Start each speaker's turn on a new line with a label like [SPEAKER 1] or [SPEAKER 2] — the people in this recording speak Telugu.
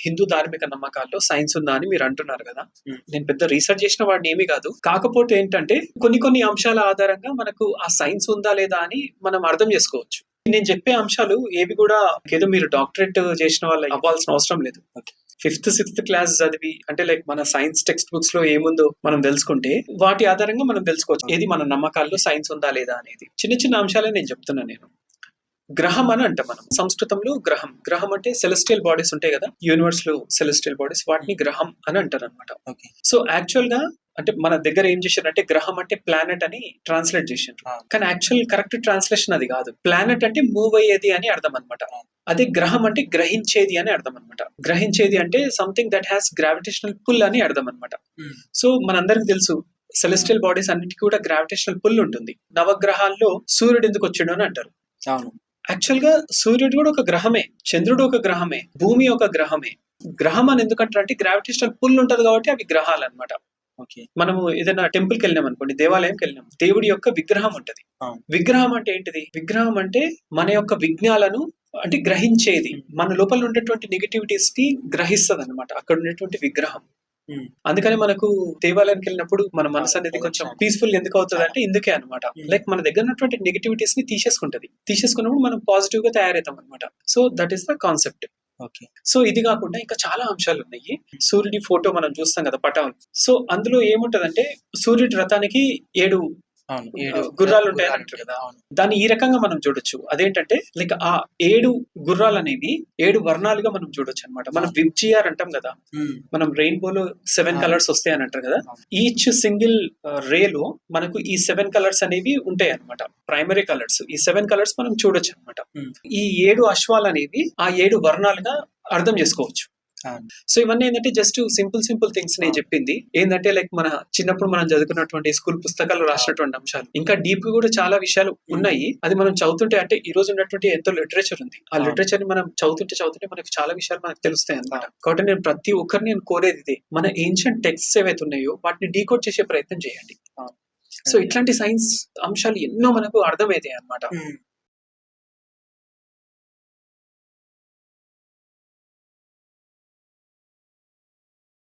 [SPEAKER 1] హిందూ ధార్మిక నమ్మకాల్లో సైన్స్ ఉందా అని మీరు అంటున్నారు కదా.
[SPEAKER 2] Hmm.
[SPEAKER 1] నేను పెద్ద రీసెర్చ్ చేసిన వాడిని ఏమీ కాదు. కాకపోతే ఏంటంటే కొన్ని అంశాల ఆధారంగా మనకు ఆ సైన్స్ ఉందా లేదా అని మనం అర్థం చేసుకోవచ్చు. నేను చెప్పే అంశాలు ఏవి కూడా ఏదో మీరు డాక్టరేట్ చేసిన వాళ్ళు అవ్వాల్సిన అవసరం లేదు.
[SPEAKER 2] Okay.
[SPEAKER 1] 5th 6th క్లాస్ చదివి అంటే లైక్ మన సైన్స్ టెక్స్ట్ బుక్స్ లో ఏముందో మనం తెలుసుకుంటే వాటి ఆధారంగా మనం తెలుసుకోవచ్చు ఏది మన నమ్మకాల్లో సైన్స్ ఉందా లేదా అనేది. చిన్న అంశాలే నేను చెప్తున్నా. నేను గ్రహం అని అంటాం మనం సంస్కృతంలో. గ్రహం అంటే సెలెస్టియల్ బాడీస్ ఉంటాయి కదా, యూనివర్స్ లో సెలెస్టియల్ బాడీస్, వాటిని గ్రహం అని అంటారు అనమాట.
[SPEAKER 2] Okay.
[SPEAKER 1] సో యాక్చువల్ గా అంటే మన దగ్గర ఏం చేశారంటే గ్రహం అంటే ప్లానెట్ అని ట్రాన్స్లేట్ చేశారు. కానీ యాక్చువల్ కరెక్ట్ ట్రాన్స్లేషన్ అది కాదు. ప్లానెట్ అంటే మూవ్ అయ్యేది అని అర్థం అనమాట. అదే గ్రహం అంటే గ్రహించేది అని అర్థం అనమాట. గ్రహించేది అంటే something that has gravitational pull అని అర్థం అనమాట. సో మనందరికి తెలుసు సెలెస్టియల్ బాడీస్ అన్నిటికీ కూడా గ్రావిటేషనల్ పుల్ ఉంటుంది. నవగ్రహాల్లో సూర్యుడు ఎందుకు వచ్చాడు అని అంటారు.
[SPEAKER 2] అవును.
[SPEAKER 1] యాక్చువల్ గా సూర్యుడు కూడా ఒక గ్రహమే, చంద్రుడు ఒక గ్రహమే, భూమి ఒక గ్రహమే. గ్రహం అని ఎందుకంటారు అంటే గ్రావిటేషనల్ పుల్ ఉంటది కాబట్టి అవి గ్రహాలు అనమాట.
[SPEAKER 2] ఓకే.
[SPEAKER 1] మనము ఏదైనా టెంపుల్ కి వెళ్ళినాం అనుకోండి, దేవాలయంకి వెళ్ళినాం, దేవుడి యొక్క విగ్రహం ఉంటది. విగ్రహం అంటే ఏంటిది? విగ్రహం అంటే మన యొక్క విజ్ఞాలను అంటే గ్రహించేది, మన లోపల ఉండేటువంటి నెగటివిటీస్ ని గ్రహిస్తది అనమాట అక్కడ ఉండేటువంటి విగ్రహం. అందుకని మనకు దేవాలయానికి వెళ్ళినప్పుడు మన మనసు అనేది కొంచెం పీస్ఫుల్ ఎందుకు అవుతుంది అంటే ఇందుకే అనమాట. లైక్ మన దగ్గర ఉన్నటువంటి నెగటివిటీస్ ని తీసేసుకున్నప్పుడు మనం పాజిటివ్ గా తయారవుతాం అనమాట. So that is the concept.
[SPEAKER 2] Okay.
[SPEAKER 1] So ఇది కాకుండా ఇంకా చాలా అంశాలు ఉన్నాయి. సూర్యుడి ఫోటో మనం చూస్తాం కదా, పటం. సో అందులో ఏముంటదంటే సూర్యుడి రథానికి 7 గుర్రాలు ఉంటాయని అంటారు కదా. దాన్ని ఈ రకంగా మనం చూడొచ్చు. అదేంటంటే లైక్ ఆ 7 గుర్రాలు అనేవి 7 వర్ణాలుగా మనం చూడొచ్చు అనమాట. మనం విబ్జిఆర్ అంటాం కదా, మనం రెయిన్బోలో 7 కలర్స్ వస్తాయి అని అంటారు కదా. ఈచ్ సింగిల్ రేలో మనకు ఈ 7 కలర్స్ అనేవి ఉంటాయి అనమాట, ప్రైమరీ కలర్స్. ఈ 7 కలర్స్ మనం చూడొచ్చు అనమాట. ఈ 7 అశ్వాలు అనేవి ఆ 7 వర్ణాలుగా అర్థం చేసుకోవచ్చు. సో ఇవన్నీ ఏంటంటే జస్ట్ సింపుల్ థింగ్స్ నేను చెప్పింది ఏంటంటే లైక్ మన చిన్నప్పుడు మనం చదువుకున్నటువంటి స్కూల్ పుస్తకాలు రాసినటువంటి అంశాలు. ఇంకా డీప్ కూడా చాలా విషయాలు ఉన్నాయి. అది మనం చదువుతుంటే అంటే ఈ రోజు ఉన్నటువంటి ఎంతో లిటరేచర్ ఉంది. ఆ లిటరేచర్ ని మనం చదువుతుంటే మనకు చాలా విషయాలు మనకు తెలుస్తాయి అన్నమాట. కాబట్టి నేను ప్రతి ఒక్కరిని నేను కోరేది ఇదే, మన ఏన్షియంట్ టెక్స్ట్స్ ఏవైతే ఉన్నాయో వాటిని డీకోడ్ చేసే ప్రయత్నం చేయండి. సో ఇట్లాంటి సైన్స్ అంశాలు ఎన్నో మనకు అర్థమవుతాయి అన్నమాట.